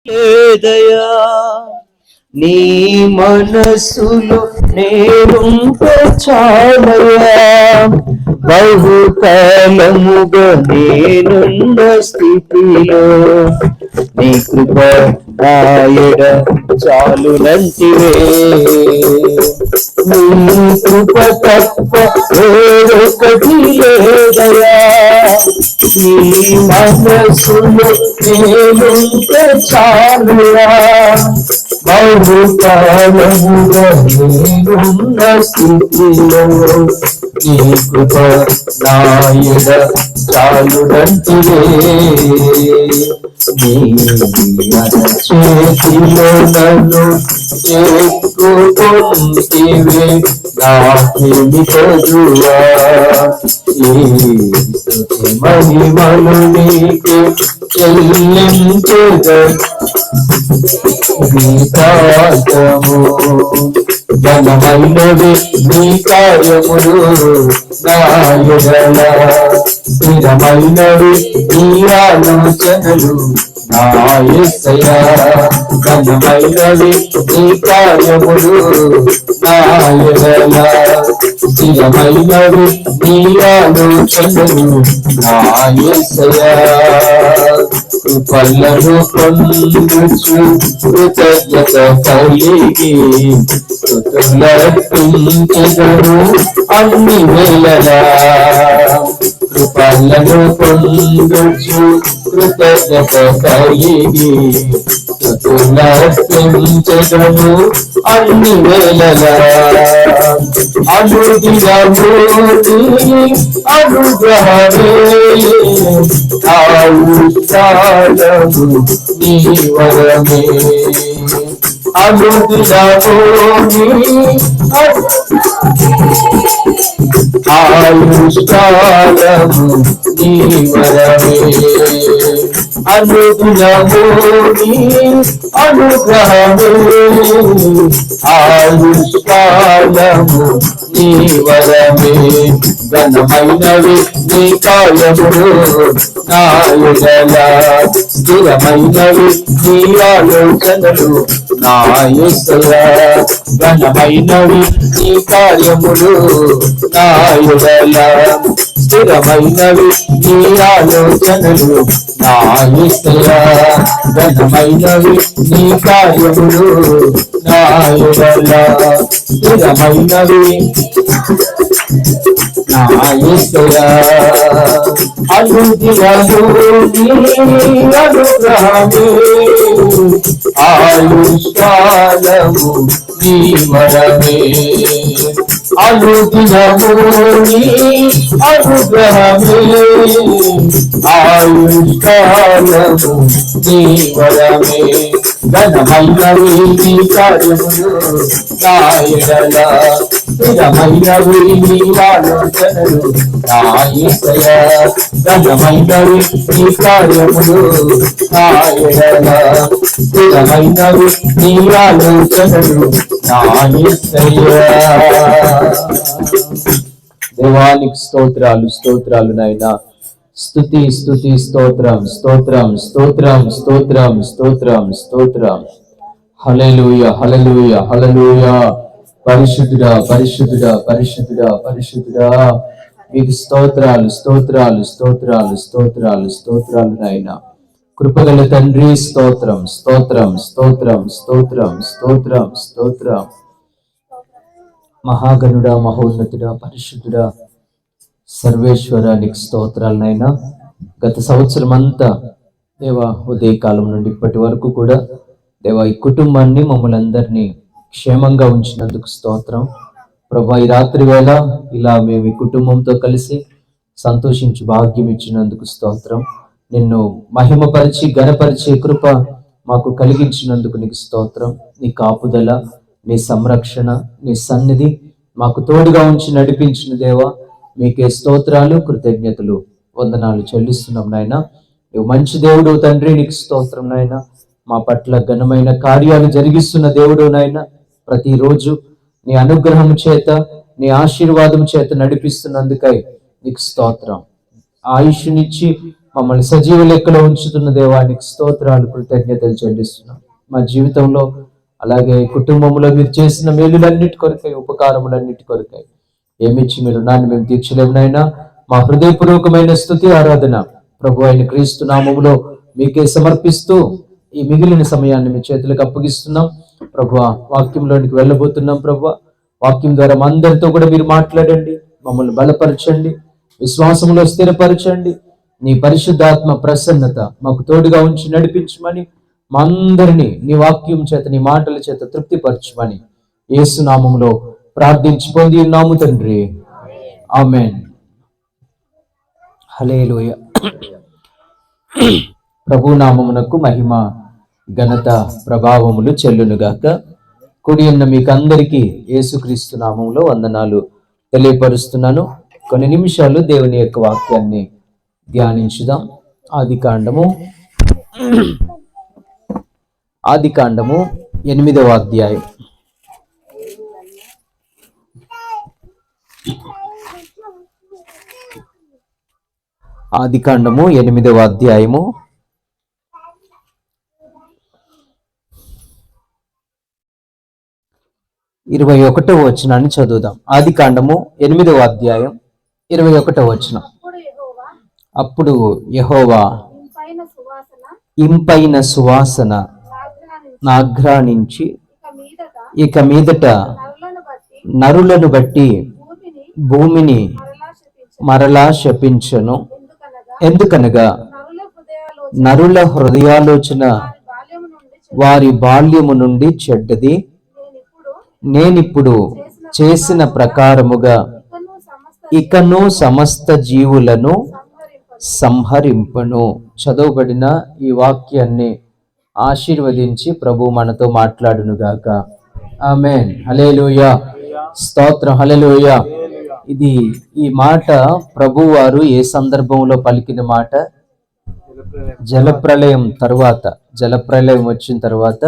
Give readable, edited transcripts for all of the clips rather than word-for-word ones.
దయా నీ మనసులో నేనుంటే చాలయా, బహుకాలముగా నేనున్న స్థితిలో నీ కృప నాయడ చాలునంటివే. నీ కృప తప్ప వేరొకటి లేదయా, నీ మనసులో నేనుంటే చాలుయా, బహుకాలముగా నేనున్న స్థితిలో నీ కృప నాయడ చాలునంటివే. నీ చేతిలో నన్ను ఎక్కుకొంటివే, నాకేమి కొదువా ఈ స్తుతి మహిమలు నీకే చెల్లించెద గీతార్థము. ఘనమైనవి నీ కార్యములు నాయడల, స్థిరమైనవి నీ ఆలోచనలు నా యేసయ్యా. ఘనమైనవి నీ కార్యములు నాయడల, స్థిరమైనవి నీ ఆలోచనలు నా యేసయ్యా. కృపలను పొందుచు కృతజ్ఞత కలిగి స్తుతులర్పించెదను అన్ని వేళలా. కృపలను పొందుచు కృతజ్ఞత కలిగి స్తుతులర్పించెదను అన్ని వేళలా. అనుదినము నీ అనుగ్రహమే ఆయుష్కాలము నీ వరమే. అనుదినము నీ ఆయుష్కాలము నీ వరమే. అనుదినము నీ అనుగ్రహమే ఆయుష్కాలము నీ వరమే. ఘనమైనవి నీ కార్యములు నాయడల, స్థిరమైనవి నీ ఆలోచనలు నా యేసయ్యా. ఘనమైనవి నీ కార్యములు నాయడల, స్థిరమైనవి నీ ఆలోచనలు నా యేసయ్యా. ఘనమైనవి నీ కార్యములు నాయడల, స్థిరమైనవి నా యేసయ్యా. అనుదినము నీ అనుగ్రహమే ఆయుష్కాలము నీ వరమే. అనుదినము నీ అనుగ్రహమే ఆయుష్కాలము నీ వరమే. ఘనమైనవి నీ కార్యములు నాయడల, స్థిరమైనవి నీ ఆలోచనలు నా యేసయ్యా. ఘనమైనవి నీ కార్యములు నాయడల, స్థిరమైనవి నీ ఆలోచనలు నా యేసయ్యా. దేవానికి స్తోత్రాలు స్తోత్రాలు నాయనా. స్తుతి స్తుతి స్తోత్రం స్తోత్రం స్తోత్రం స్తోత్రం స్తోత్రం స్తోత్రం. హల్లెలూయా హల్లెలూయా హల్లెలూయా. పరిశుద్ధుడా పరిశుద్ధుడా పరిశుద్ధుడా పరిశుద్ధుడా, మీకు స్తోత్రాలు స్తోత్రాలు స్తోత్రాలు స్తోత్రాలు స్తోత్రాలు నాయనా. కృపగల తండ్రి స్తోత్రం స్తోత్రం స్తోత్రం స్తోత్రం స్తోత్రం స్తోత్రం. మహాగణుడా మహోన్నతుడా పరిశుద్ధుడా సర్వేశ్వర నీకు స్తోత్రాలనైనా. గత సంవత్సరం అంతా దేవా ఉదయకాలం నుండి ఇప్పటి వరకు కూడా దేవా ఈ కుటుంబాన్ని మమ్మల్ని అందరినీ క్షేమంగా ఉంచినందుకు స్తోత్రం ప్రభా. ఈ రాత్రి వేళ ఇలా మేము ఈ కుటుంబంతో కలిసి సంతోషించి భాగ్యం ఇచ్చినందుకు స్తోత్రం. నిన్ను మహిమపరిచి ఘనపరిచే కృప మాకు కలిగించినందుకు నీకు స్తోత్రం. నీ కాపుదల, నీ సంరక్షణ, నీ సన్నిధి మాకు తోడుగా ఉంచి నడిపించిన దేవా మీకే స్తోత్రాలు కృతజ్ఞతలు వందనాలు చెల్లిస్తున్నాం నాయన. నువ్వు మంచి దేవుడు తండ్రి, నీకు స్తోత్రం నాయన. మా పట్ల ఘనమైన కార్యాలు జరిగిస్తున్న దేవుడు నాయన. ప్రతిరోజు నీ అనుగ్రహం చేత నీ ఆశీర్వాదం చేత నడిపిస్తున్నందుకై నీకు స్తోత్రం. ఆయుష్నిచ్చి మమ్మల్ని సజీవ లెక్కలో ఉంచుతున్న దేవానికి స్తోత్రాలు, కృతజ్ఞతలు చెల్లిస్తున్నాం. మా జీవితంలో అలాగే కుటుంబంలో మీరు చేసిన మేలులన్నిటి కొరకై, ఉపకారములన్నిటి కొరకై ఏమిచ్చి మీరు నాన్ని మేము తీర్చలేమునైనా. మా హృదయపూర్వకమైన స్తుతి ఆరాధన ప్రభు అయిన క్రీస్తు నామములో మీకే సమర్పిస్తూ ఈ మిగిలిన సమయాన్ని మీ చేతులకు అప్పగిస్తున్నాం. ప్రభు వాక్యంలోనికి వెళ్ళబోతున్నాం. ప్రభు వాక్యం ద్వారా మా అందరితో కూడా మీరు మాట్లాడండి, మమ్మల్ని బలపరచండి, విశ్వాసంలో స్థిరపరచండి. నీ పరిశుద్ధాత్మ ప్రసన్నత మాకు తోడుగా ఉంచి నడిపించమని, మా అందరినీ నీ వాక్యం చేత, నీ మాటల చేత తృప్తిపరచమని యేసు నామములో ప్రార్థించి పొంది ఉన్నాము తండ్రి. ఆమేన్. హల్లెలూయా. ప్రభు నామమునకు మహిమ, ఘనత, ప్రభావములు చెల్లునుగాక. కూడి ఉన్న మీకు అందరికీ యేసుక్రీస్తు నామములో వందనాలు తెలియపరుస్తున్నాను. కొన్ని నిమిషాలు దేవుని యొక్క వాక్యాన్ని ధ్యానించుదాం. ఆదికాండము 8వ అధ్యాయం. ఆదికాండము 8వ అధ్యాయము 21వ వచనాన్ని చదువుదాం. ఆదికాండము 8వ అధ్యాయం 21వ వచనం. అప్పుడు యెహోవా ఇంపైన సువాసన నాఘ్రానించి ఇక మీదట నరులను బట్టి భూమిని మరలా శపించను. ఎందుకనగా నరుల హృదయాలోచన వారి బాల్యము నుండి చెడ్డది, నేనిప్పుడు చేసిన ప్రకారముగా ఇకను సమస్త జీవులను సంహరింపను. చదవబడిన ఈ వాక్యాన్ని ఆశీర్వదించి ప్రభు మనతో మాట్లాడునుగాక. ఆమేన్. హల్లెలూయా. స్తోత్రం. హల్లెలూయా. ఈ మాట ప్రభువారు ఏ సందర్భంలో పలికిన మాట? జలప్రలయం తరువాత, జలప్రలయం వచ్చిన తర్వాత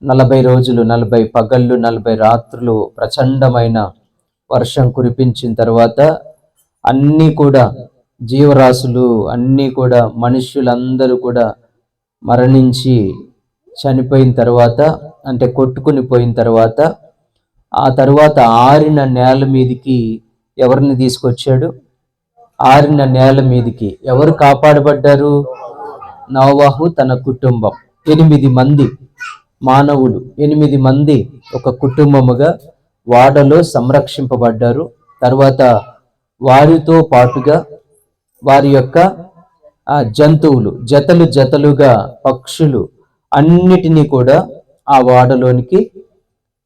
40 రోజులు, 40 పగళ్ళు, 40 రాత్రులు ప్రచండమైన వర్షం కురిపించిన తర్వాత అన్నీ కూడా జీవరాశులు అన్నీ కూడా, మనుష్యులందరూ కూడా మరణించి చనిపోయిన తర్వాత, అంటే కొట్టుకుని పోయిన తర్వాత, ఆ తర్వాత ఆరిన నేల మీదికి ఎవరిని తీసుకొచ్చాడు? ఆరిన నేల మీదికి ఎవరు కాపాడబడ్డారు? నోవహు తన కుటుంబం. 8 మంది మానవులు, 8 మంది ఒక కుటుంబముగా వాడలో సంరక్షింపబడ్డారు. తర్వాత వారితో పాటుగా వారి యొక్క జంతువులు, జతలు జతలుగా పక్షులు అన్నిటినీ కూడా ఆ వాడలోనికి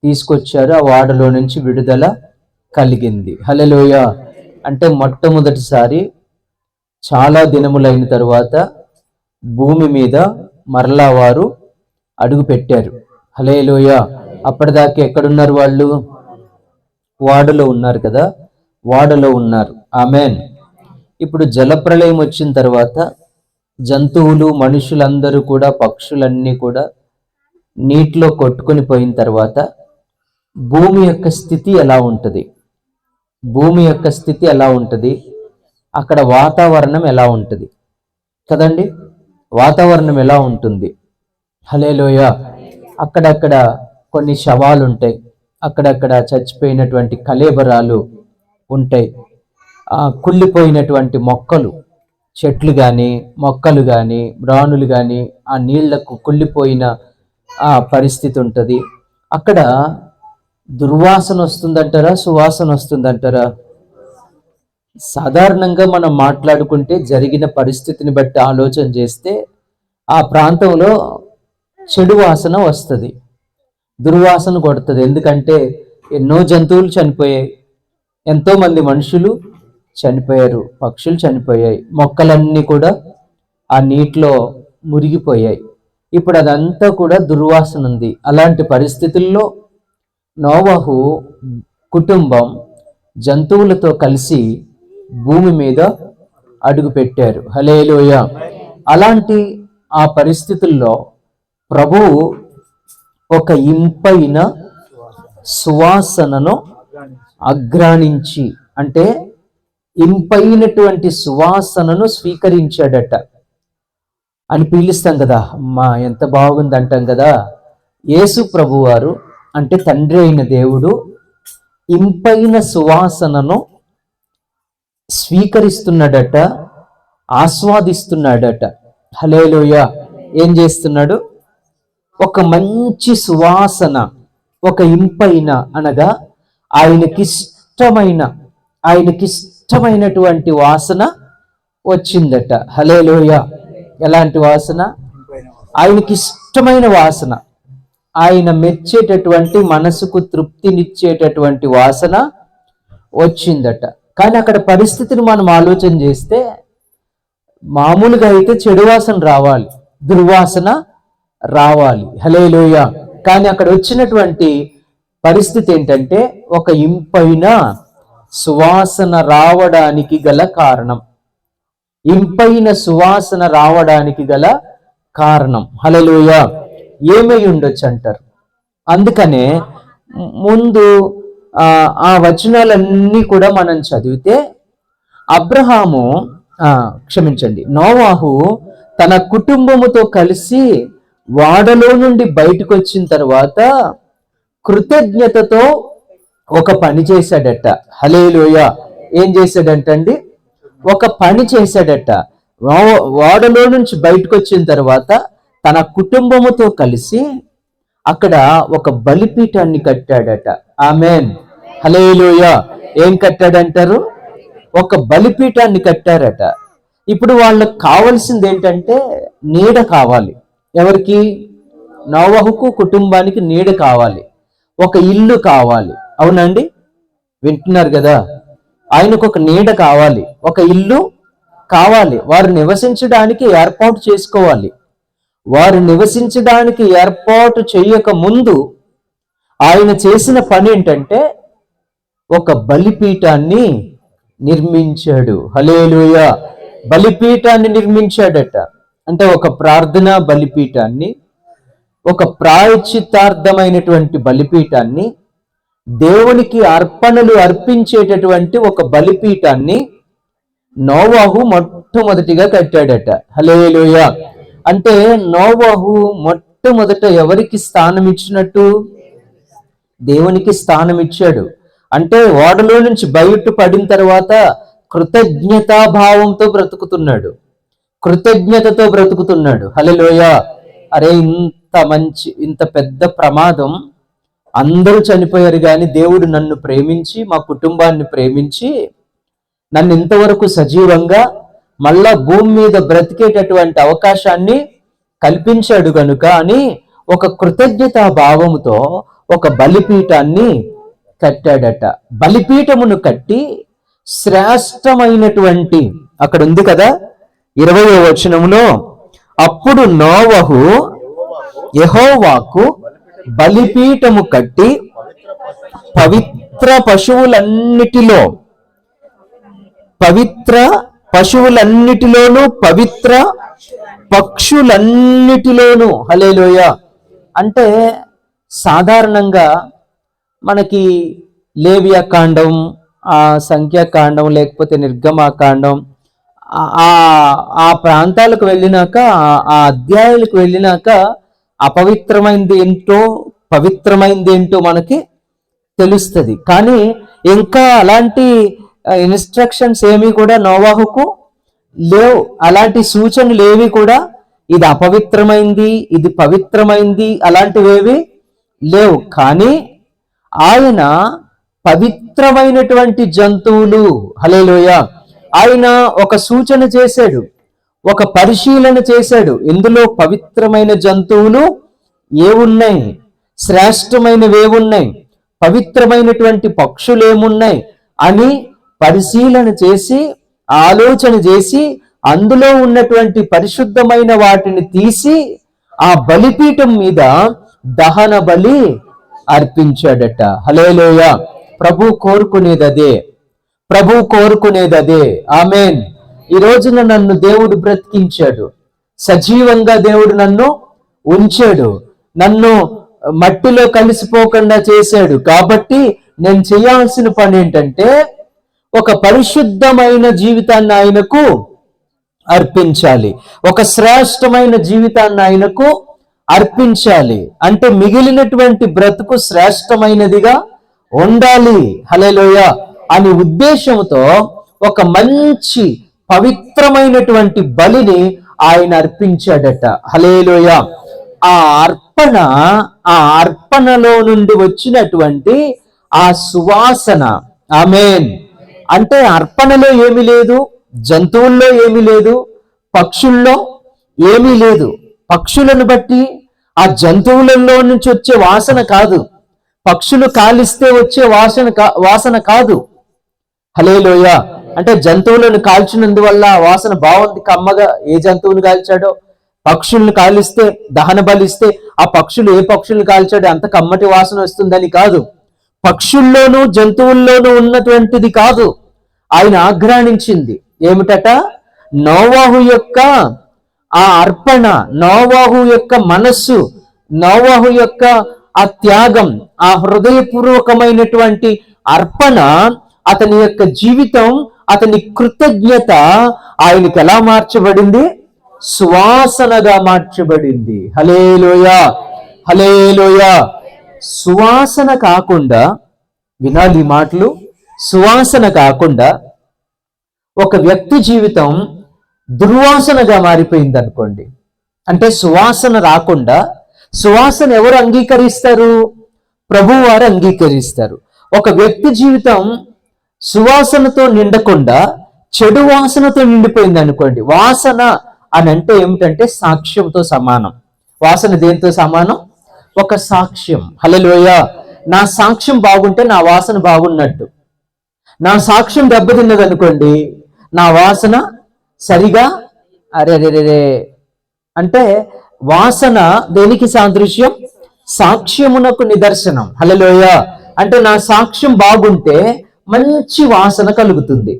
తీసుకొచ్చారు. ఆ వాడలో నుంచి విడుదల కలిగింది. హల్లెలూయా. అంటే మొట్టమొదటిసారి చాలా దినములైన తరువాత భూమి మీద మరలా వారు అడుగు పెట్టారు. హల్లెలూయా. అప్పటిదాకా ఎక్కడున్నారు వాళ్ళు? వాడలో ఉన్నారు కదా, వాడలో ఉన్నారు. ఆమేన్. ఇప్పుడు జలప్రలయం వచ్చిన తర్వాత జంతువులు, మనుషులందరూ కూడా, పక్షులన్నీ కూడా నీటిలో కొట్టుకొని పోయిన తర్వాత భూమి యొక్క స్థితి ఎలా ఉంటుంది? భూమి యొక్క స్థితి ఎలా ఉంటుంది? అక్కడ వాతావరణం ఎలా ఉంటుంది కదండి? వాతావరణం ఎలా ఉంటుంది? హల్లెలూయా. అక్కడక్కడ కొన్ని శవాలు ఉంటాయి, అక్కడక్కడ చచ్చిపోయినటువంటి కళేబరాలు ఉంటాయి, కుళ్ళిపోయినటువంటి మొక్కలు, చెట్లు కానీ, మొక్కలు కానీ, బ్రాణులు కానీ ఆ నీళ్లకు కుళ్ళిపోయిన ఆ పరిస్థితి ఉంటుంది. అక్కడ దుర్వాసన వస్తుందంటారా, సువాసన వస్తుందంటారా? సాధారణంగా మనం మాట్లాడుకుంటే జరిగిన పరిస్థితిని బట్టి ఆలోచన చేస్తే ఆ ప్రాంతంలో చెడు వాసన వస్తుంది, దుర్వాసన కొడుతుంది. ఎందుకంటే ఎన్నో జంతువులు చనిపోయాయి, ఎంతో మంది మనుషులు చనిపోయారు, పక్షులు చనిపోయాయి, మొక్కలన్నీ కూడా ఆ నీటిలో మురిగిపోయాయి. ఇప్పుడు అదంతా కూడా దుర్వాసన ఉంది. అలాంటి పరిస్థితుల్లో నోవహు కుటుంబం జంతువులతో కలిసి భూమి మీద అడుగు పెట్టారు. హల్లెలూయా. అలాంటి ఆ పరిస్థితుల్లో ప్రభువు ఒక ఇంపైన సువాసనను అఘ్రాణించి, అంటే ఇంపైనటువంటి సువాసనను స్వీకరించాడట. అని పీలుస్తాం కదా, అమ్మా ఎంత బాగుంది అంటాం కదా. యేసు ప్రభువారు అంటే తండ్రి అయిన దేవుడు ఇంపైన సువాసనను స్వీకరిస్తున్నాడట, ఆస్వాదిస్తున్నాడట. హల్లెలూయా. ఏం చేస్తున్నాడు? ఒక మంచి సువాసన, ఒక ఇంపైన అనగా ఆయనకిష్టమైనటువంటి వాసన వచ్చిందట. హల్లెలూయా. ఎలాంటి వాసన? ఆయనకి ఇష్టమైన వాసన, ఆయన మెచ్చేటటువంటి, మనసుకు తృప్తినిచ్చేటటువంటి వాసన వచ్చిందట. కానీ అక్కడ పరిస్థితిని మనం ఆలోచన చేస్తే మామూలుగా అయితే చెడు వాసన రావాలి, దుర్వాసన రావాలి. హల్లెలూయా. కానీ అక్కడ వచ్చినటువంటి పరిస్థితి ఏంటంటే ఒక ఇంపైన సువాసన రావడానికి గల కారణం, ఇంపైన సువాసన రావడానికి గల కారణం. హల్లెలూయా. ఏమై ఉండొచ్చు అంటారు? అందుకనే ముందు ఆ వచనాలన్నీ కూడా మనం చదివితే నోవాహు తన కుటుంబముతో కలిసి వాడలో నుండి బయటకు వచ్చిన తర్వాత కృతజ్ఞతతో ఒక పని చేశాడట. హల్లెలూయా. ఏం చేశాడంటండి? ఒక పని చేశాడట. వాడలో నుంచి బయటకు వచ్చిన తర్వాత తన కుటుంబముతో కలిసి అక్కడ ఒక బలిపీఠాన్ని కట్టాడట. ఆమేన్. హల్లెలూయా. ఏం కట్టాడంటారు? ఒక బలిపీఠాన్ని కట్టారట. ఇప్పుడు వాళ్ళకి కావాల్సింది ఏంటంటే నీడ కావాలి. ఎవరికి? నోవహుకు కుటుంబానికి నీడ కావాలి, ఒక ఇల్లు కావాలి. అవునండి, వింటున్నారు కదా? ఆయనకు ఒక నీడ కావాలి, ఒక ఇల్లు కావాలి. వారు నివసించడానికి ఏర్పాటు చేసుకోవాలి. వారు నివసించడానికి ఏర్పాటు చేయక ముందు ఆయన చేసిన పని ఏంటంటే ఒక బలిపీఠాన్ని నిర్మించాడు. హల్లెలూయా. బలిపీఠాన్ని నిర్మించాడట. అంటే ఒక ప్రార్థనా బలిపీఠాన్ని, ఒక ప్రాయశ్చిత్తార్థమైనటువంటి బలిపీఠాన్ని, దేవునికి అర్పణలు అర్పించేటటువంటి ఒక బలిపీఠాన్ని నోవాహు మొట్టమొదటిగా కట్టాడట. హల్లెలూయా. అంటే నోవాహు మొట్టమొదట ఎవరికి స్థానం ఇచ్చినట్టు? దేవునికి స్థానం ఇచ్చాడు. అంటే ఓడలో నుంచి బయట పడిన తర్వాత కృతజ్ఞతాభావంతో బ్రతుకుతున్నాడు, కృతజ్ఞతతో బ్రతుకుతున్నాడు. హల్లెలూయా. అరే, ఇంత పెద్ద ప్రమాదం, అందరూ చనిపోయారు కానీ దేవుడు నన్ను ప్రేమించి, మా కుటుంబాన్ని ప్రేమించి నన్ను ఇంతవరకు సజీవంగా మళ్ళా భూమి మీద బ్రతికేటటువంటి అవకాశాన్ని కల్పించాడు గనుక అని ఒక కృతజ్ఞతా భావముతో ఒక బలిపీఠాన్ని కట్టాడట. బలిపీఠమును కట్టి శ్రేష్టమైనటువంటి, అక్కడ ఉంది కదా 20వ వచనములో, అప్పుడు నోవహు యెహోవాకు బలిపీఠము కట్టి పవిత్ర పశువులన్నిటిలోను పవిత్ర పక్షులన్నిటిలోను. హల్లెలూయా. అంటే సాధారణంగా మనకి లేవియాకాండం, ఆ సంఖ్యాకాండం, లేకపోతే నిర్గమాకాండం, ఆ ప్రాంతాలకు వెళ్ళినాక, ఆ అధ్యాయాలకు వెళ్ళినాక అపవిత్రమైంది ఏంటో పవిత్రమైంది ఏంటో మనకి తెలుస్తుంది. కానీ ఇంకా అలాంటి ఇన్స్ట్రక్షన్స్ ఏమీ కూడా నోవాహుకు లేవు, అలాంటి సూచనలు ఏవి కూడా ఇది అపవిత్రమైంది, ఇది పవిత్రమైంది అలాంటివేవి లేవు. కానీ ఆయన పవిత్రమైనటువంటి జంతువులు, హల్లెలూయా, ఆయన ఒక సూచన చేశాడు, ఒక పరిశీలన చేశాడు. ఇందులో పవిత్రమైన జంతువులు ఏమున్నాయి, శ్రేష్టమైనవి ఏమున్నాయి, పవిత్రమైనటువంటి పక్షులు ఏమున్నాయి అని పరిశీలన చేసి, ఆలోచన చేసి, అందులో ఉన్నటువంటి పరిశుద్ధమైన వాటిని తీసి ఆ బలిపీఠం మీద దహన బలి అర్పించాడట. హల్లెలూయా. ప్రభు కోరుకునేది అదే. ఆమేన్. ఈ రోజున నన్ను దేవుడు బ్రతికించాడు, సజీవంగా దేవుడు నన్ను ఉంచాడు, నన్ను మట్టిలో కలిసిపోకుండా చేశాడు. కాబట్టి నేను చేయాల్సిన పని ఏంటంటే ఒక పరిశుద్ధమైన జీవితాన్ని ఆయనకు అర్పించాలి. ఒక శ్రేష్టమైన జీవితాన్ని ఆయనకు అర్పించాలి. అంటే మిగిలినటువంటి బ్రతుకు శ్రేష్టమైనదిగా ఉండాలి. హల్లెలూయా అని ఉద్దేశంతో ఒక మంచి పవిత్రమైనటువంటి బలిని ఆయన అర్పించాడట. హల్లెలూయా. ఆ అర్పణలో నుండి వచ్చినటువంటి ఆ సువాసన, ఆమేన్. అంటే అర్పణలో ఏమీ లేదు, జంతువుల్లో ఏమీ లేదు, పక్షుల్లో ఏమీ లేదు. పక్షులను బట్టి ఆ జంతువులలో నుంచి వచ్చే వాసన కాదు, పక్షులు కాలిస్తే వచ్చే వాసన కాదు. హల్లెలూయా. అంటే జంతువులను కాల్చినందువల్ల వాసన బాగుంది కమ్మగా, ఏ జంతువును కాల్చాడో, పక్షులను కాలిస్తే దహన బలిస్తే ఆ పక్షులు ఏ పక్షులను కాల్చాడో అంత కమ్మటి వాసన వస్తుందని కాదు. పక్షుల్లోనూ జంతువుల్లోనూ ఉన్నటువంటిది కాదు ఆయన ఆగ్రహించింది. ఏమిటట? నోవాహు యొక్క ఆ అర్పణ, నోవాహు యొక్క మనస్సు, నోవాహు యొక్క ఆ త్యాగం, ఆ హృదయపూర్వకమైనటువంటి అర్పణ, అతని యొక్క జీవితం, అతని కృతజ్ఞత ఆయనకి ఎలా మార్చబడింది? సువాసనగా మార్చబడింది. హల్లెలూయా, హల్లెలూయా. సువాసన కాకుండా, వినాలి మాటలు, సువాసన కాకుండా ఒక వ్యక్తి జీవితం దుర్వాసనగా మారిపోయింది అనుకోండి. అంటే సువాసన రాకుండా, సువాసన ఎవరు అంగీకరిస్తారు? ప్రభువు వారు అంగీకరిస్తారు. ఒక వ్యక్తి జీవితం సువాసనతో నిండకుండా చెడు వాసనతో నిండిపోయింది అనుకోండి. వాసన అని అంటే ఏమిటంటే సాక్ష్యంతో సమానం. వాసన దేంతో సమానం? ఒక సాక్ష్యం. హల్లెలూయా. నా సాక్ష్యం బాగుంటే నా వాసన బాగున్నట్టు. నా సాక్ష్యం దెబ్బతిన్నది అనుకోండి, నా వాసన సరిగా అరే అంటే వాసన దేనికి సాదృశ్యం? సాక్ష్యమునకు నిదర్శనం. హల్లెలూయా. అంటే నా సాక్ష్యం బాగుంటే మంచి వాసన కలుగుతుంది.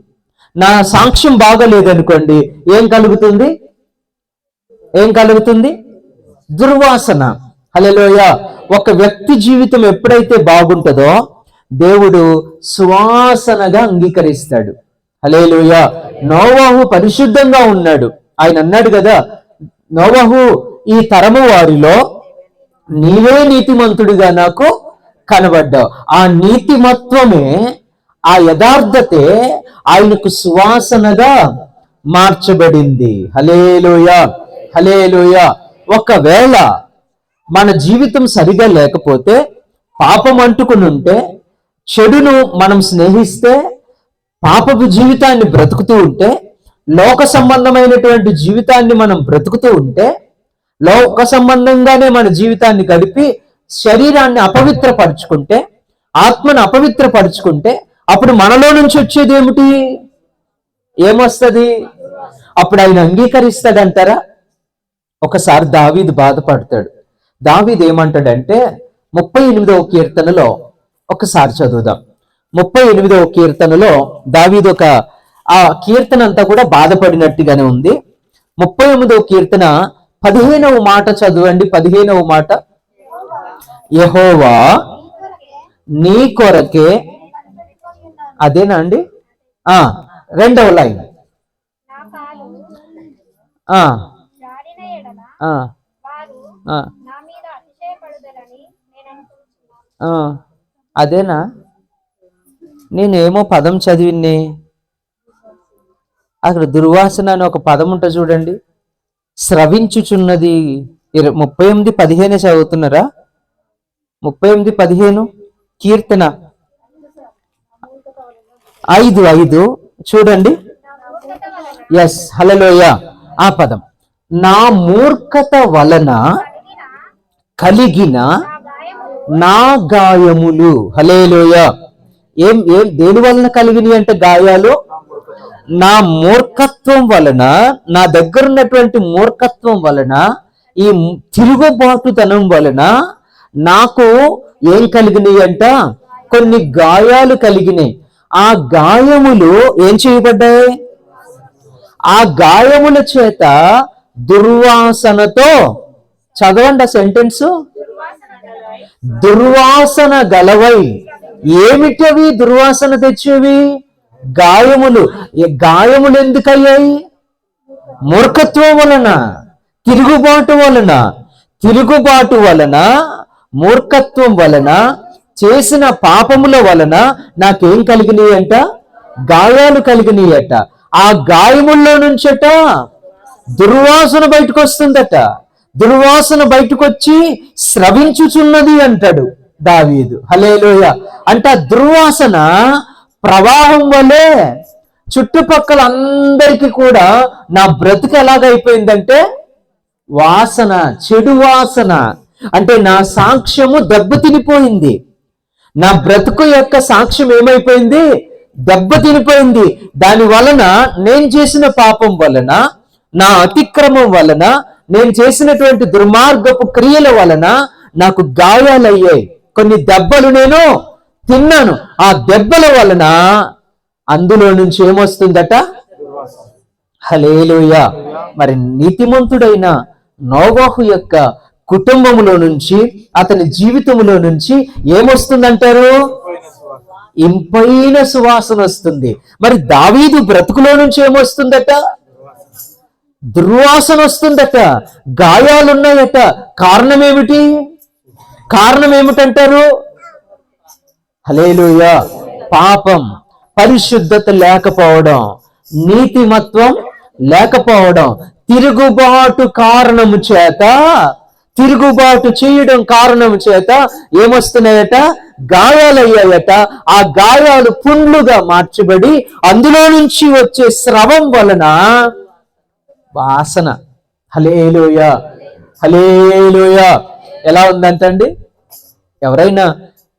నా సాక్ష్యం బాగలేదనుకోండి, ఏం కలుగుతుంది? దుర్వాసన. హల్లెలూయా. ఒక వ్యక్తి జీవితం ఎప్పుడైతే బాగుంటుందో దేవుడు సువాసనగా అంగీకరిస్తాడు. హల్లెలూయా. నోవాహు పరిశుద్ధంగా ఉన్నాడు. ఆయన అన్నాడు కదా, నోవాహు ఈ తరము వారిలో నీవే నీతిమంతుడిగా నాకు కనబడ్డావు. ఆ నీతిమత్వమే, ఆ యథార్థతే ఆయనకు సువాసనగా మార్చబడింది. హల్లెలూయా, హల్లెలూయా. ఒకవేళ మన జీవితం సరిగా లేకపోతే, పాపం అంటుకుని ఉంటే, చెడును మనం స్నేహిస్తే, పాపపు జీవితాన్ని బ్రతుకుతూ ఉంటే, లోక సంబంధమైనటువంటి జీవితాన్ని మనం బ్రతుకుతూ ఉంటే, లోక సంబంధంగానే మన జీవితాన్ని గడిపి శరీరాన్ని అపవిత్రపరుచుకుంటే, ఆత్మను అపవిత్రపరుచుకుంటే, అప్పుడు మనలో నుంచి వచ్చేది ఏమిటి? ఏమొస్తుంది? అప్పుడు ఆయన అంగీకరిస్తాడంటారా? ఒకసారి దావీదు బాధపడతాడు. దావీదు ఏమంటాడంటే 38వ కీర్తనలో ఒకసారి చదువుదాం. 38వ కీర్తనలో దావీదు ఆ కీర్తన అంతా కూడా బాధపడినట్టుగానే ఉంది. 38వ కీర్తన 15వ మాట చదవండి. 15వ మాట, యెహోవా నీ కొరకే, అదేనా అండి? రెండవ లైన్, అదేనా? నేనేమో పదం చదివిని, అక్కడ దుర్వాసన అని ఒక పదం ఉంటుంది చూడండి. స్రవించుచున్నది. 38:15 చదువుతున్నారా? 38:15 కీర్తన 5:5 చూడండి. ఎస్, హల్లెలూయా. ఆ పదం, నా మూర్ఖత వలన కలిగిన నా గాయములు. హల్లెలూయా. ఏం దేని వలన కలిగినాయి అంటే గాయాలు? నా మూర్ఖత్వం వలన, నా దగ్గర ఉన్నటువంటి మూర్ఖత్వం వలన, ఈ తిరుగుబాటుతనం వలన నాకు ఏం కలిగినాయి అంట? కొన్ని గాయాలు కలిగినాయి. ఆ గాయములు ఏం చేయబడ్డాయి? ఆ గాయముల చేత దుర్వాసనతో, చదవండి ఆ సెంటెన్స్, దుర్వాసన గలవై. ఏమిటవి దుర్వాసన తెచ్చేవి? గాయములు. గాయములు ఎందుకయ్యాయి? మూర్ఖత్వం వలన, తిరుగుబాటు వలన. తిరుగుబాటు వలన, మూర్ఖత్వం వలన, చేసిన పాపముల వలన నాకేం కలిగినాయి అంట? గాయాలు కలిగినాయి అట. ఆ గాయముల్లో నుంచట దుర్వాసన బయటకు వస్తుందట. దుర్వాసన బయటకు వచ్చి స్రవించుచున్నది అంటాడు దావీదు. హల్లెలూయ. అంటే ఆ దుర్వాసన ప్రవాహం వలె చుట్టుపక్కల అందరికీ కూడా నా బ్రతుకు ఎలాగైపోయిందంటే వాసన, చెడు వాసన. అంటే నా సాక్ష్యము దెబ్బతినిపోయింది. నా బ్రతుకు యొక్క సాక్ష్యం ఏమైపోయింది? దెబ్బతినిపోయింది. దాని వలన, నేను చేసిన పాపం వలన, నా అతిక్రమం వలన, నేను చేసినటువంటి దుర్మార్గపు క్రియల వలన నాకు గాయాలయ్యాయి. కొన్ని దెబ్బలు నేను తిన్నాను. ఆ దెబ్బల వలన అందులో నుంచి ఏమొస్తుందట? హల్లెలూయా. మరి నీతిమంతుడైన నోవహు యొక్క కుటుంబములో నుంచి, అతని జీవితంలో నుంచి ఏమొస్తుందంటారు? ఇంపైన సువాసన వస్తుంది. మరి దావీదు బ్రతుకులో నుంచి ఏమొస్తుందట? దుర్వాసన వస్తుందట. గాయాలున్నాయట. కారణం ఏమిటి? కారణం ఏమిటంటారు? హల్లెలూయా. పాపం, పరిశుద్ధత లేకపోవడం, నీతిమత్వం లేకపోవడం, తిరుగుబాటు కారణము చేత, తిరుగుబాటు చేయడం కారణం చేత ఏమొస్తున్నాయట? గాయాలయ్యాయట. ఆ గాయాలు పుండ్లుగా మార్చబడి అందులో నుంచి వచ్చే స్రవం వలన వాసన. హల్లెలూయా, హల్లెలూయా. ఎలా ఉందంటండి? ఎవరైనా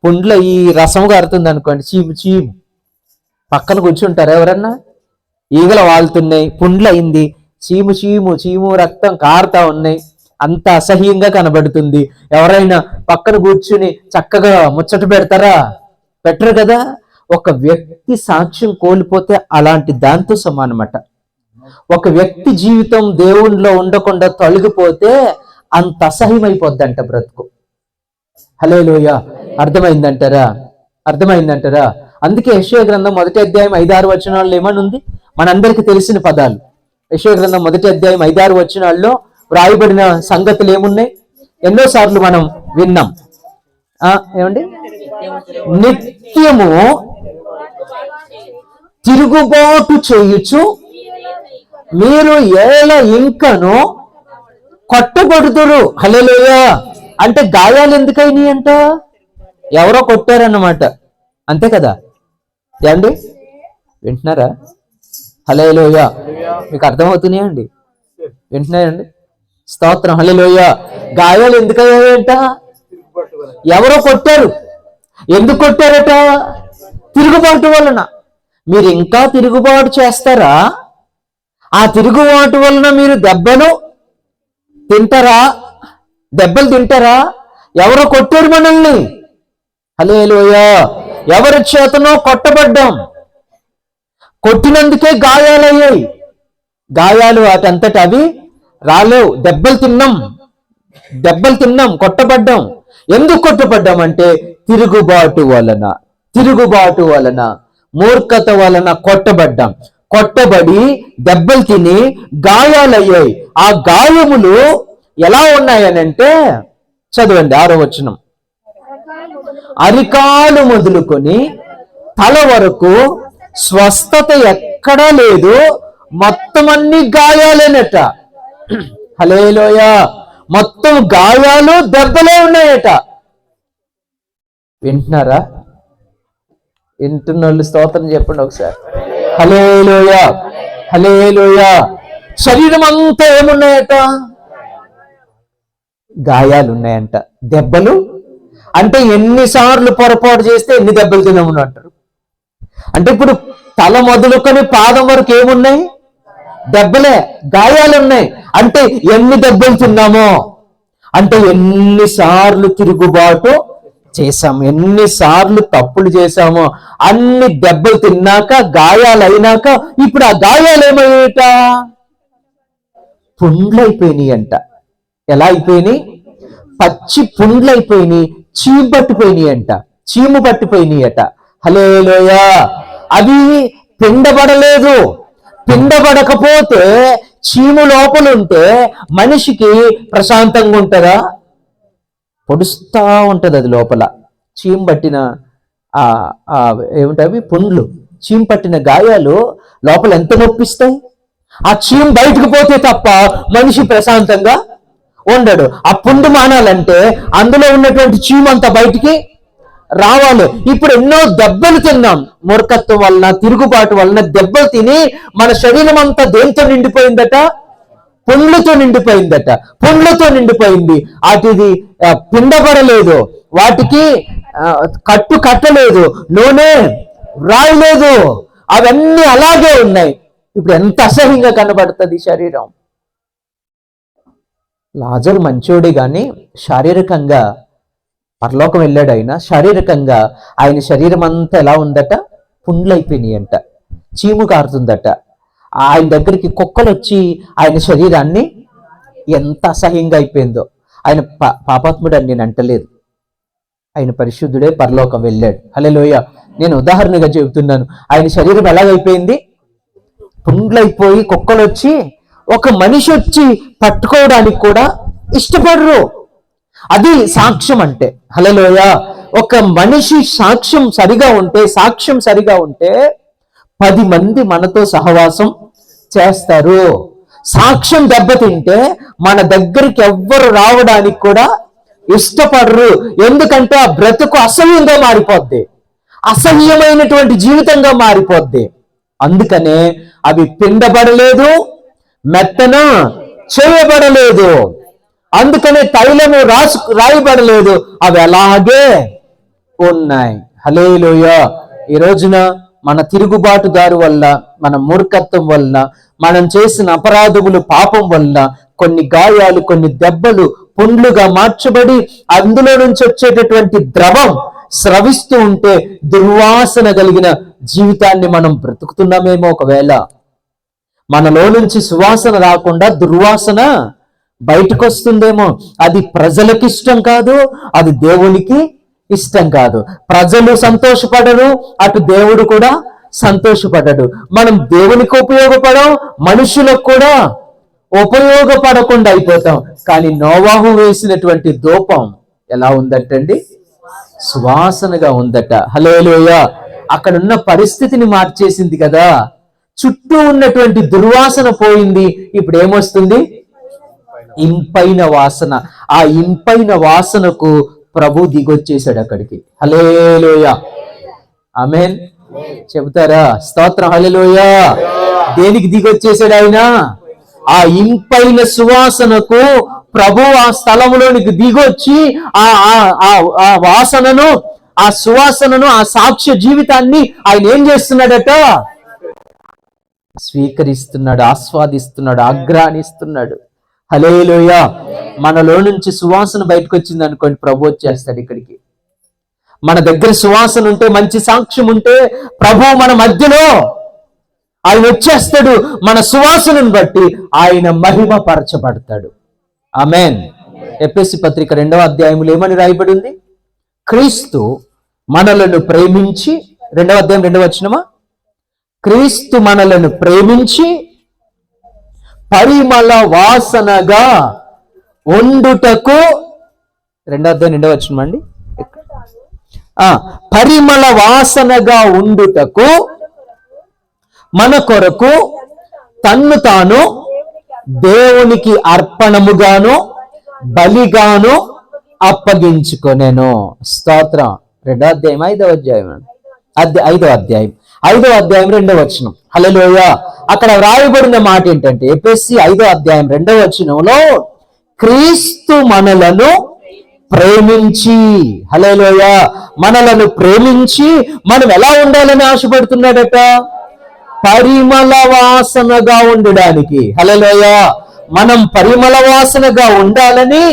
పుండ్ల ఈ రసం గారుతుంది అనుకోండి, చీము చీము, పక్కన కూర్చుంటారు ఎవరన్నా? ఈగల వాళ్తున్నాయి, పుండ్లు అయింది, చీము చీము చీము, రక్తం కారుతా ఉన్నాయి, అంత అసహ్యంగా కనబడుతుంది. ఎవరైనా పక్కన కూర్చుని చక్కగా ముచ్చట పెడతారా? పెట్టరు కదా. ఒక వ్యక్తి సాక్ష్యం కోల్పోతే అలాంటి దాంతో సమానమట. ఒక వ్యక్తి జీవితం దేవునిలో ఉండకుండా తొలగిపోతే అంత అసహ్యమైపోద్దంట బ్రతుకు. హల్లెలూయా. అర్థమైందంటారా? అర్థమైందంటారా? అందుకే యెషయా గ్రంథం 1వ అధ్యాయం 5-6 వచనాల్లో ఏమనుంది? మనందరికీ తెలిసిన పదాలు. యెషయా గ్రంథం 1వ అధ్యాయం 5-6 వచనాల్లో వ్రాయబడిన సంగతులు ఏమున్నాయి? ఎన్నోసార్లు మనం విన్నాం. ఏమండి? నిత్యము తిరుగుబాటు చేయుచు మీరు ఏల ఇంకను కొట్టబడుతురు. హల్లెలూయా. అంటే గాయాలు ఎందుకైనాయి అంట? ఎవరో కొట్టారన్నమాట. అంతే కదా? ఏమండి, వింటున్నారా? హల్లెలూయా. మీకు అర్థమవుతున్నాయా అండి? వింటున్నాయండి? స్తోత్రం. హల్లెలూయా. గాయాలు ఎందుకయ్యాయంట? ఎవరో కొట్టారు. ఎందుకు కొట్టారట? తిరుగుబాటు వలన. మీరు ఇంకా తిరుగుబాటు చేస్తారా? ఆ తిరుగుబాటు వలన మీరు దెబ్బలు తింటారా? దెబ్బలు తింటారా? ఎవరో కొట్టారు మనల్ని. హల్లెలూయా. ఎవరి చేతనో కొట్టబడ్డాం. కొట్టినందుకే గాయాలయ్యాయి. గాయాలు వాటంతట అవి రాలేవు. దెబ్బలు తిన్నాం, కొట్టబడ్డాం. ఎందుకు కొట్టబడ్డాం అంటే తిరుగుబాటు వలన, తిరుగుబాటు వలన, మూర్ఖత వలన కొట్టబడ్డాం. కొట్టబడి దెబ్బలు తిని గాయాలయ్యాయి. ఆ గాయములు ఎలా ఉన్నాయనంటే, చదవండి 6వ వచనం. అరికాలు మొదలుకొని తల వరకు స్వస్థత ఎక్కడా లేదు, మొత్తం అన్ని గాయాలేనట. హల్లెలూయా. మొత్తం గాయాలు, దెబ్బలే ఉన్నాయట. వింటున్నారా? వింటున్న వాళ్ళు స్తోత్రం చెప్పండి ఒకసారి. హల్లెలూయా, హల్లెలూయా. శరీరం అంతా ఏమున్నాయట? గాయాలు ఉన్నాయంట. దెబ్బలు అంటే ఎన్నిసార్లు పొరపాటు చేస్తే ఎన్ని దెబ్బలు తినమని అంటారు. అంటే ఇప్పుడు తల మొదలుకొని పాదం వరకు ఏమున్నాయి? దెబ్బలే, గాయాలు ఉన్నాయి. అంటే ఎన్ని దెబ్బలు తిన్నామో, అంటే ఎన్నిసార్లు తిరుగుబాటు చేశాము, ఎన్నిసార్లు తప్పులు చేశామో, అన్ని దెబ్బలు తిన్నాక, గాయాలు అయినాక ఇప్పుడు ఆ గాయాలు ఏమయ్యాయట? పుండ్లైపోయినాయి అంట. ఎలా అయిపోయినాయి? పచ్చి పుండ్లైపోయినాయి, చీము పట్టిపోయినాయి అంట. చీము పట్టిపోయినాయి అట. హల్లెలూయా. అవి పిండబడలేదు. పిండబడకపోతే చీము లోపలుంటే మనిషికి ప్రశాంతంగా ఉంటుందా? పొడుస్తా ఉంటది అది లోపల. చీము పట్టిన ఏమిటవి పుండ్లు, చీము పట్టిన గాయాలు లోపల ఎంత నొప్పిస్తాయి. ఆ చీము బయటకు పోతే తప్ప మనిషి ప్రశాంతంగా ఉండడు. ఆ పుండు మానాలంటే అందులో ఉన్నటువంటి చీము అంతా బయటికి రావాలి. ఇప్పుడు ఎన్నో దెబ్బలు తిన్నాం, మూర్ఖత్వం వలన, తిరుగుబాటు వలన దెబ్బలు తిని మన శరీరం అంతా దేంతో నిండిపోయిందట? పుండ్లతో నిండిపోయిందట. పుండ్లతో నిండిపోయింది. వాటిది పిండబడలేదు, వాటికి కట్టు కట్టలేదు, నూనె రాయలేదు, అవన్నీ అలాగే ఉన్నాయి. ఇప్పుడు ఎంత అసహ్యంగా కనబడుతుంది శరీరం. లాజరు మంచోడే గాని శారీరకంగా పరలోకం వెళ్ళాడు. ఆయన శారీరకంగా ఆయన శరీరం అంతా ఎలా ఉందట? పుండ్లైపోయినాయి అంట, చీము కారుతుందట. ఆయన దగ్గరికి కుక్కలు వచ్చి ఆయన శరీరాన్ని ఎంత అసహ్యంగా అయిపోయిందో. ఆయన పాపాత్ముడు అని నేను అంటలేదు, ఆయన పరిశుద్ధుడే, పరలోకం వెళ్ళాడు. హల్లెలూయా. నేను ఉదాహరణగా చెబుతున్నాను. ఆయన శరీరం ఎలాగైపోయింది? పుండ్లైపోయి కుక్కలు వచ్చి ఒక మనిషి వచ్చి పట్టుకోవడానికి కూడా ఇష్టపడరు. అది సాక్ష్యం అంటే. హల్లెలూయా. ఒక మనిషి సాక్ష్యం సరిగా ఉంటే 10 మంది మనతో సహవాసం చేస్తారు. సాక్ష్యం దెబ్బతింటే మన దగ్గరికి ఎవ్వరు రావడానికి కూడా ఇష్టపడరు. ఎందుకంటే ఆ బ్రతుకు అసహ్యంగా మారిపోద్ది, అసహ్యమైనటువంటి జీవితంగా మారిపోద్ది. అందుకనే అవి పిండబడలేదు, మెత్తన చేయబడలేదు. అందుకనే తైలము రాయబడలేదు, అవి అలాగే ఉన్నాయి. హల్లెలూయా. ఈ రోజున మన తిరుగుబాటుదారు వల్ల, మన మూర్ఖత్వం వల్ల, మనం చేసిన అపరాధములు, పాపం వల్ల కొన్ని గాయాలు, కొన్ని దెబ్బలు పుండ్లుగా మార్చబడి అందులో నుంచి వచ్చేటటువంటి ద్రవం స్రవిస్తూ ఉంటే దుర్వాసన కలిగిన జీవితాన్ని మనం బ్రతుకుతున్నామేమో. ఒకవేళ మనలో నుంచి సువాసన రాకుండా దుర్వాసన బయటకు వస్తుందేమో. అది ప్రజలకు ఇష్టం కాదు, అది దేవునికి ఇష్టం కాదు. ప్రజలు సంతోషపడరు, అటు దేవుడు కూడా సంతోషపడడు. మనం దేవునికి ఉపయోగపడం, మనుషులకు కూడా ఉపయోగపడకుండా అయిపోతాం. కానీ నోవాహు వేసినటువంటి ధూపం ఎలా ఉందటండి? సువాసనగా ఉందట. హల్లెలూయా. అక్కడ ఉన్న పరిస్థితిని మార్చేసింది కదా. చుట్టూ ఉన్నటువంటి దుర్వాసన పోయింది. ఇప్పుడు ఏమొస్తుంది? ఇంపైన వాసన. ఆ ఇంపైన వాసనకు ప్రభు దిగొచ్చేసాడు అక్కడికి. హల్లెలూయా. ఆమేన్ చెబుతారా? స్తోత్రం. హల్లెలూయా. దేనికి దిగొచ్చేసాడు ఆయన? ఆ ఇంపైన సువాసనకు ప్రభు ఆ స్థలంలోనికి దిగొచ్చి ఆ వాసనను, ఆ సువాసనను, ఆ సాక్ష్య జీవితాన్ని ఆయన ఏం చేస్తున్నాడట? స్వీకరిస్తున్నాడు, ఆస్వాదిస్తున్నాడు, ఆగ్రానిస్తున్నాడు. హల్లెలూయా. మనలో నుంచి సువాసన బయటకు వచ్చింది అనుకోండి, ప్రభు వచ్చేస్తాడు ఇక్కడికి. మన దగ్గర సువాసన ఉంటే, మంచి సాక్ష్యం ఉంటే ప్రభు మన మధ్యలో ఆయన వచ్చేస్తాడు. మన సువాసనను బట్టి ఆయన మహిమ పరచబడతాడు. ఆమేన్. ఎఫెసీ పత్రిక 2వ అధ్యాయంలో ఏమని రాయబడి ఉంది? క్రీస్తు మనలను ప్రేమించి, 2వ అధ్యాయం 2వ వచనమా? క్రీస్తు మనలను ప్రేమించి పరిమళ వాసనగా ఉండుటకు, 2వ అధ్యాయం 2వ వచనం అండి. పరిమళ వాసనగా ఉండుటకు మన కొరకు తన్ను తాను దేవునికి అర్పణముగాను బలిగాను అప్పగించుకొనెను. స్తోత్రం. 2వ అధ్యాయం 5వ అధ్యాయం 5వ అధ్యాయం 2వ వచనం. హల్లెలూయా. అక్కడ రాయబడిన మాట ఏంటంటే, ఎఫెసీ 5వ అధ్యాయం 2వ వచనంలో క్రీస్తు మనలను ప్రేమించి, హల్లెలూయా, మనలను ప్రేమించి మనం ఎలా ఉండాలని ఆశపడుతున్నాడట? పరిమళ వాసనగా ఉండడానికి. హల్లెలూయా. మనం పరిమళ వాసనగా ఉండాలని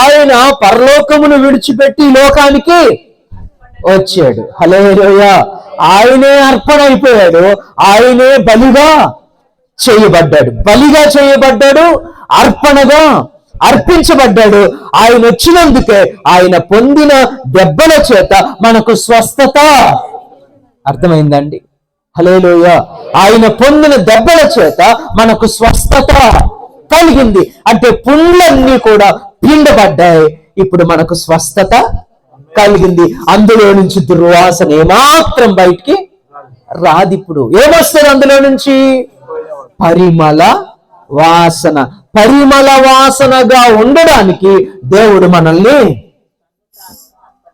ఆయన పరలోకమును విడిచిపెట్టి లోకానికి వచ్చాడు. హల్లెలూయా. ఆయనే అర్పణ అయిపోయాడు, ఆయనే బలిగా చేయబడ్డాడు, అర్పణగా అర్పించబడ్డాడు. ఆయన వచ్చినందుకే, ఆయన పొందిన దెబ్బల చేత మనకు స్వస్థత. అర్థమైందండి? హల్లెలూయా. ఆయన పొందిన దెబ్బల చేత మనకు స్వస్థత కలిగింది. అంటే పుండ్లన్నీ కూడా పిండబడ్డాయి. ఇప్పుడు మనకు స్వస్థత కలిగింది. అందులో నుంచి దుర్వాసన ఏమాత్రం బయటికి రాదు. ఇప్పుడు ఏమొస్తుంది అందులో నుంచి? పరిమళ వాసన. పరిమళ వాసనగా ఉండడానికి దేవుడు మనల్ని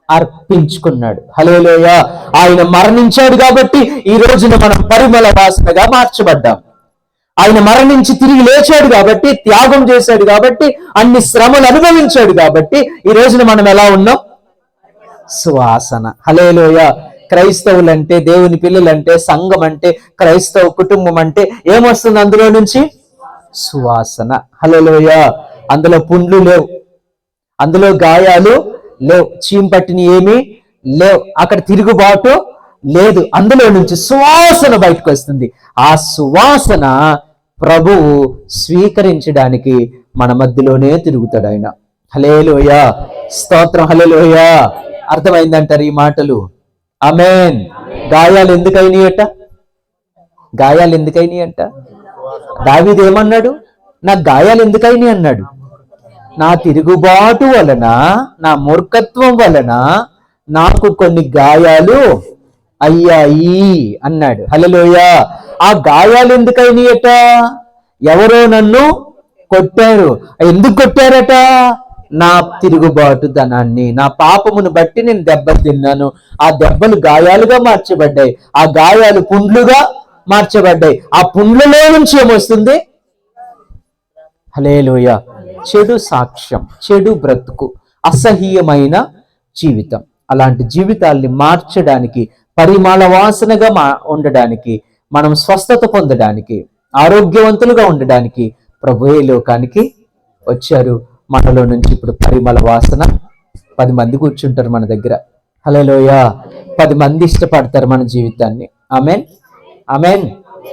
అర్పించుకున్నాడు. హల్లెలూయా. ఆయన మరణించాడు కాబట్టి ఈ రోజున మనం పరిమళ వాసనగా మార్చబడ్డాం. ఆయన మరణించి తిరిగి లేచాడు కాబట్టి, త్యాగం చేశాడు కాబట్టి, అన్ని శ్రమలు అనుభవించాడు కాబట్టి ఈ రోజున మనం ఎలా ఉన్నాం? సువాసన. హల్లెలూయా. క్రైస్తవులంటే, దేవుని పిల్లలంటే, సంఘం అంటే, క్రైస్తవ కుటుంబం అంటే ఏమొస్తుంది అందులో నుంచి? సువాసన. హల్లెలూయా. అందులో పుండ్లు లేవు, అందులో గాయాలు లేవు, చీంపట్టిని ఏమీ లేవు, అక్కడ తిరుగుబాటు లేదు. అందులో నుంచి సువాసన బయటకు వస్తుంది. ఆ సువాసన ప్రభువు స్వీకరించడానికి మన మధ్యలోనే తిరుగుతాడు ఆయన. హల్లెలూయా. స్తోత్రం. హల్లెలూయా. అర్థమైందంటారు ఈ మాటలు? ఆమేన్. గాయాలు ఎందుకైనాయట? గాయాలు ఎందుకైనాయంట? దావీదు ఏమన్నాడు? నాకు గాయాలు ఎందుకైనాయి అన్నాడు. నా తిరుగుబాటు వలన, నా మూర్ఖత్వం వలన నాకు కొన్ని గాయాలు అయ్యాయి అన్నాడు. హల్లెలూయా. ఆ గాయాలు ఎందుకైనాయట? ఎవరో నన్ను కొట్టారు. ఎందుకు కొట్టారట? నా తిరుగుబాటు ధనాన్ని, నా పాపమును బట్టి నేను దెబ్బలు తిన్నాను. ఆ దెబ్బలు గాయాలుగా మార్చబడ్డాయి, ఆ గాయాలు పుండ్లుగా మార్చబడ్డాయి. ఆ పుండ్లలో నుంచి ఏమొస్తుంది? హల్లెలూయా. చెడు సాక్ష్యం, చెడు బ్రతుకు, అసహ్యమైన జీవితం. అలాంటి జీవితాల్ని మార్చడానికి, పరిమళ వాసనగా ఉండడానికి, మనం స్వస్థత పొందడానికి, ఆరోగ్యవంతులుగా ఉండడానికి ప్రభువే లోకానికి వచ్చారు. మనలో నుంచి ఇప్పుడు పరిమళ వాసన 10 మంది కూర్చుంటారు మన దగ్గర. హల్లెలూయా. 10 మంది ఇష్టపడతారు మన జీవితాన్ని. ఆమేన్, ఆమేన్.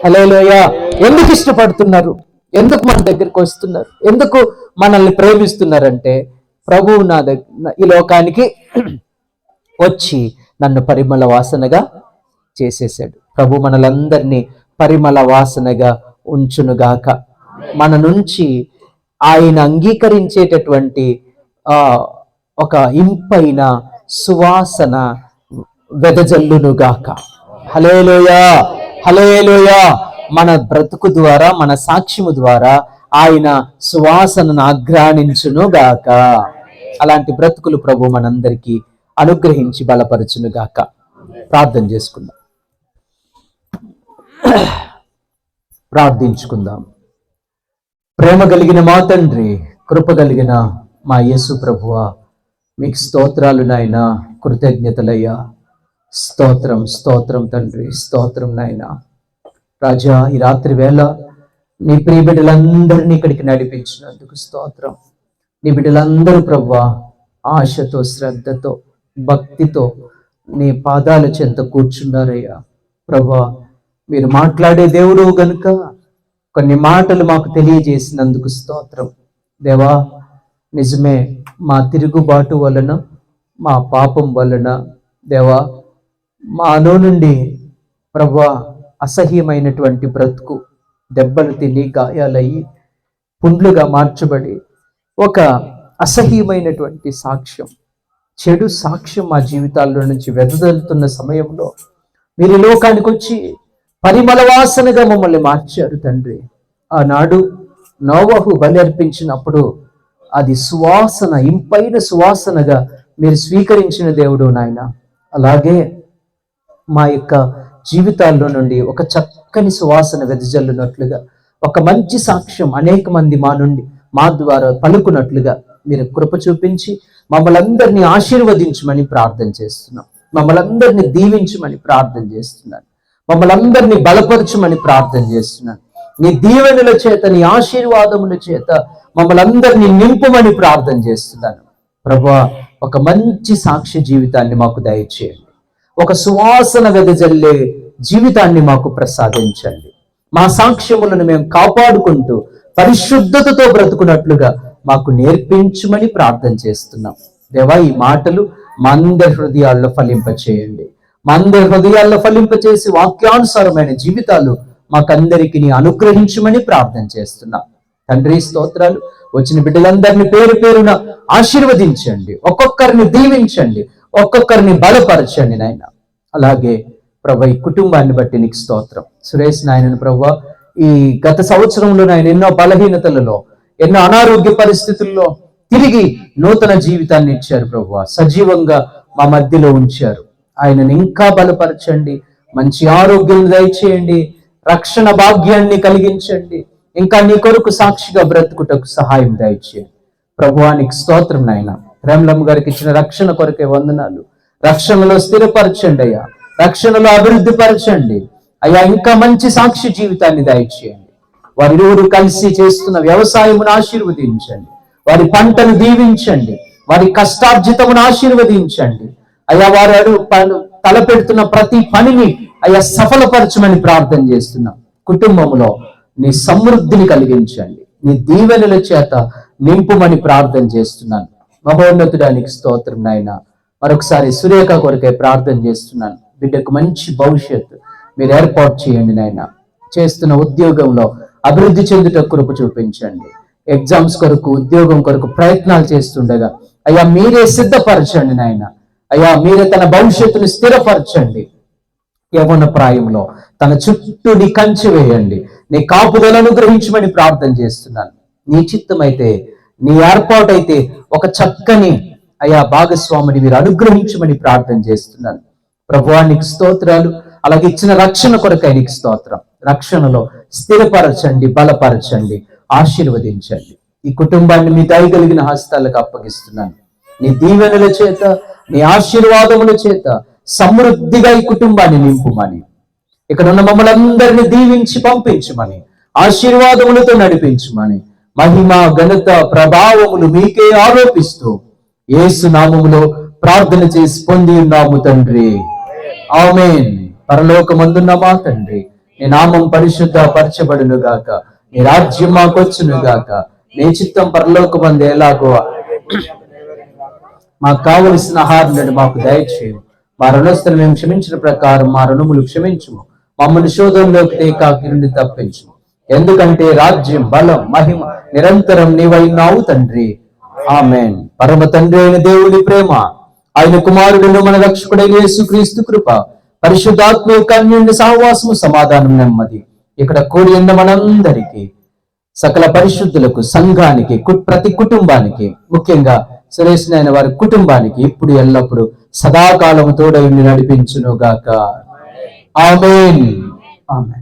హల్లెలూయా. ఎందుకు ఇష్టపడుతున్నారు? ఎందుకు మన దగ్గరికి వస్తున్నారు? ఎందుకు మనల్ని ప్రేమిస్తున్నారంటే, ప్రభువు నా దగ్గర ఈ లోకానికి వచ్చి నన్ను పరిమళ వాసనగా చేసేసాడు. ప్రభు మనలందరినీ పరిమళ వాసనగా ఉంచునుగాక. మన నుంచి ఆయన అంగీకరించేటటువంటి ఒక ఇంపైన సువాసన వెదజల్లునుగాక. హల్లెలూయా. హల్లెలూయా. మన బ్రతుకు ద్వారా, మన సాక్ష్యము ద్వారా ఆయన సువాసనను ఆఘ్రాణించునుగాక. అలాంటి బ్రతుకులు ప్రభు మనందరికీ అనుగ్రహించి బలపరచునుగాక. ప్రార్థన చేసుకుందాం, ప్రార్థించుకుందాం. ప్రేమ కలిగిన మా తండ్రి, కృప కలిగిన మా యేసు ప్రభువా, మీకు స్తోత్రాలు నాయనా, కృతజ్ఞతలయ్యా. స్తోత్రం, స్తోత్రం తండ్రి, స్తోత్రం నాయనా. రాజా, ఈ రాత్రి వేళ నీ ప్రియ బిడ్డలందరినీ ఇక్కడికి నడిపించినందుకు స్తోత్రం. నీ బిడ్డలందరూ ప్రభువా ఆశతో, శ్రద్ధతో, భక్తితో నీ పాదాల చెంత కూర్చున్నారయ్యా. ప్రభువా, మీరు మాట్లాడే దేవుడు గనుక కొన్ని మాటలు మాకు తెలియజేసినందుకు స్తోత్రం. దేవా, నిజమే, మా తిరుగుబాటు వలన, మా పాపం వలన దేవా, మాలో నుండి ప్రభువా అసహ్యమైనటువంటి బ్రతుకు, దెబ్బలు తిని, గాయాలయ్యి, పుండ్లుగా మార్చబడి ఒక అసహ్యమైనటువంటి సాక్ష్యం, చెడు సాక్ష్యం మా జీవితాల్లో నుంచి వెదజల్లుతున్న సమయంలో మీరు లోకానికి వచ్చి పరిమళ వాసనగా మమ్మల్ని మార్చారు తండ్రి. ఆనాడు నోవహు బలి అర్పించినప్పుడు అది సువాసన, ఇంపైన సువాసనగా మీరు స్వీకరించిన దేవుడు నాయన. అలాగే మా యొక్క జీవితాల్లో నుండి ఒక చక్కని సువాసన వెదజల్లునట్లుగా, ఒక మంచి సాక్ష్యం అనేక మంది మా ద్వారా పలుకున్నట్లుగా మీరు కృప చూపించి మమ్మల్ని అందరినీ ఆశీర్వదించమని ప్రార్థన చేస్తున్నాం. మమ్మల్ని అందరినీ దీవించమని ప్రార్థన చేస్తున్నాను. మమ్మల్ని అందరినీ బలపరచమని ప్రార్థన చేస్తున్నాను. నీ దీవెనల చేత, నీ ఆశీర్వాదముల చేత మమ్మల్ని అందరినీ నింపమని ప్రార్థన చేస్తున్నాను. ప్రభువా, ఒక మంచి సాక్ష్య జీవితాన్ని మాకు దయచేయండి. ఒక సువాసన వెదజల్లే జీవితాన్ని మాకు ప్రసాదించండి. మా సాక్ష్యములను మేము కాపాడుకుంటూ పరిశుద్ధతతో బ్రతుకున్నట్లుగా మాకు నేర్పించమని ప్రార్థన చేస్తున్నాం. దేవా, ఈ మాటలు మా అందరి హృదయాల్లో ఫలింపచేయండి. మా అందరి హృదయాల్లో ఫలింపచేసి వాక్యానుసారమైన జీవితాలు మాకందరికి అనుగ్రహించమని ప్రార్థన చేస్తున్నాం. తండ్రి స్తోత్రాలు. వచ్చిన బిడ్డలందరినీ పేరు పేరున ఆశీర్వదించండి, ఒక్కొక్కరిని దీవించండి, ఒక్కొక్కరిని బలపరచండి నాయన. అలాగే ప్రభు ఈ కుటుంబాన్ని బట్టి నీకు స్తోత్రం. సురేష్ నాయనను ప్రభు ఈ గత సంవత్సరంలో నాయన ఎన్నో బలహీనతలలో, ఎన్నో అనారోగ్య పరిస్థితుల్లో తిరిగి నూతన జీవితాన్ని ఇచ్చారు ప్రభు. సజీవంగా మా మధ్యలో ఉంచారు. ఆయనను ఇంకా బలపరచండి, మంచి ఆరోగ్యం దయచేయండి, రక్షణ భాగ్యాన్ని కలిగించండి, ఇంకా నీ కొరకు సాక్షిగా బ్రతుకుటకు సహాయం దయచేయండి. ప్రభువానికి స్తోత్రం నాయన. ప్రేమలమ్మ గారికి ఇచ్చిన రక్షణ కొరకే వందనాలు. రక్షణలో స్థిరపరచండి అయ్యా, రక్షణలో అభివృద్ధి పరచండి అయ్యా. ఇంకా మంచి సాక్షి జీవితాన్ని దయచేయండి. వారిరువురు కలిసి చేస్తున్న వ్యవసాయమును ఆశీర్వదించండి, వారి పంటను దీవించండి, వారి కష్టార్జితమును ఆశీర్వదించండి అయ్యా. వారు తలపెడుతున్న ప్రతి పనిని అయ్యా సఫలపరచమని ప్రార్థన చేస్తున్నాం. కుటుంబంలో నీ సమృద్ధిని కలిగించండి, నీ దీవెనల చేత నింపుమని ప్రార్థన చేస్తున్నాను. మహోన్నతుడానికి స్తోత్రం నాయన. మరొకసారి సురేఖ కొరకే ప్రార్థన చేస్తున్నాను. బిడ్డకు మంచి భవిష్యత్తు మీరు ఏర్పాటు చేయండి నాయన. చేస్తున్న ఉద్యోగంలో అభివృద్ధి చెందుట కృప చూపించండి. ఎగ్జామ్స్ కొరకు, ఉద్యోగం కొరకు ప్రయత్నాలు చేస్తుండగా అయ్యా మీరే సిద్ధపరచండి నాయన. అయ్యా మీరే తన భవిష్యత్తును స్థిరపరచండి. యవ్వన ప్రాయంలో తన చుట్టూ నీ కంచె వేయండి, నీ కాపుదలను అనుగ్రహించమని ప్రార్థన చేస్తున్నాను. నీ చిత్తమైతే, నీ ఏర్పాటైతే ఒక చక్కని అయ్యా భాగస్వామిని మీరు అనుగ్రహించమని ప్రార్థన చేస్తున్నాను. ప్రభువానికి స్తోత్రాలు. అలాగే ఇచ్చిన రక్షణ కొరకై నీకు స్తోత్రం. రక్షణలో స్థిరపరచండి, బలపరచండి, ఆశీర్వదించండి. ఈ కుటుంబాన్ని మీ దయగలిగిన హస్తాలకు అప్పగిస్తున్నాను. నీ దీవెనల చేత, నీ ఆశీర్వాదముల చేత సమృద్ధిగా ఈ కుటుంబాన్ని నింపుమని, ఇక్కడ ఉన్న మమ్మల్ని అందరినీ దీవించి పంపించమని, ఆశీర్వాదములతో నడిపించమని, మహిమ ఘనత ప్రభావములు మీకే ఆరోపిస్తూ యేసు నామములో ప్రార్థన చేసి పొంది ఉన్నాము తండ్రి. ఆమేన్. పరలోకమందున్న మా తండ్రి, నీ నామం పరిశుద్ధ పరచబడును గాక, నీ రాజ్యం మాకొచ్చును గాక, నీ చిత్తం పరలోకమందు ఎలాగో మాకు కావలసిన ఆహారం మాకు దయచేయు. మా రుణస్థులు మేము క్షమించిన ప్రకారం మా రుణములు క్షమించుము. మమ్మల్ని శోధంలోకి తేకాకి నుండి తప్పించుము. ఎందుకంటే రాజ్యం, బలం, మహిమ నిరంతరం నీవైనావు తండ్రి. ఆమేన్. పరమ తండ్రి అయిన దేవుని ప్రేమ, ఆయన కుమారుడును మన రక్షకుడైన యేసుక్రీస్తు కృప, పరిశుద్ధాత్మ కన్యుని సహవాసము, సమాధానం, నెమ్మది ఇక్కడ కూడి ఉన్న మనందరికీ, సకల పరిశుద్ధులకు, సంఘానికి, ప్రతి కుటుంబానికి, ముఖ్యంగా సురేష్ నాయన వారి కుటుంబానికి ఇప్పుడు ఎల్లప్పుడు సదాకాలము తోడై నడిపించును గాక. ఆమేన్. ఆమేన్.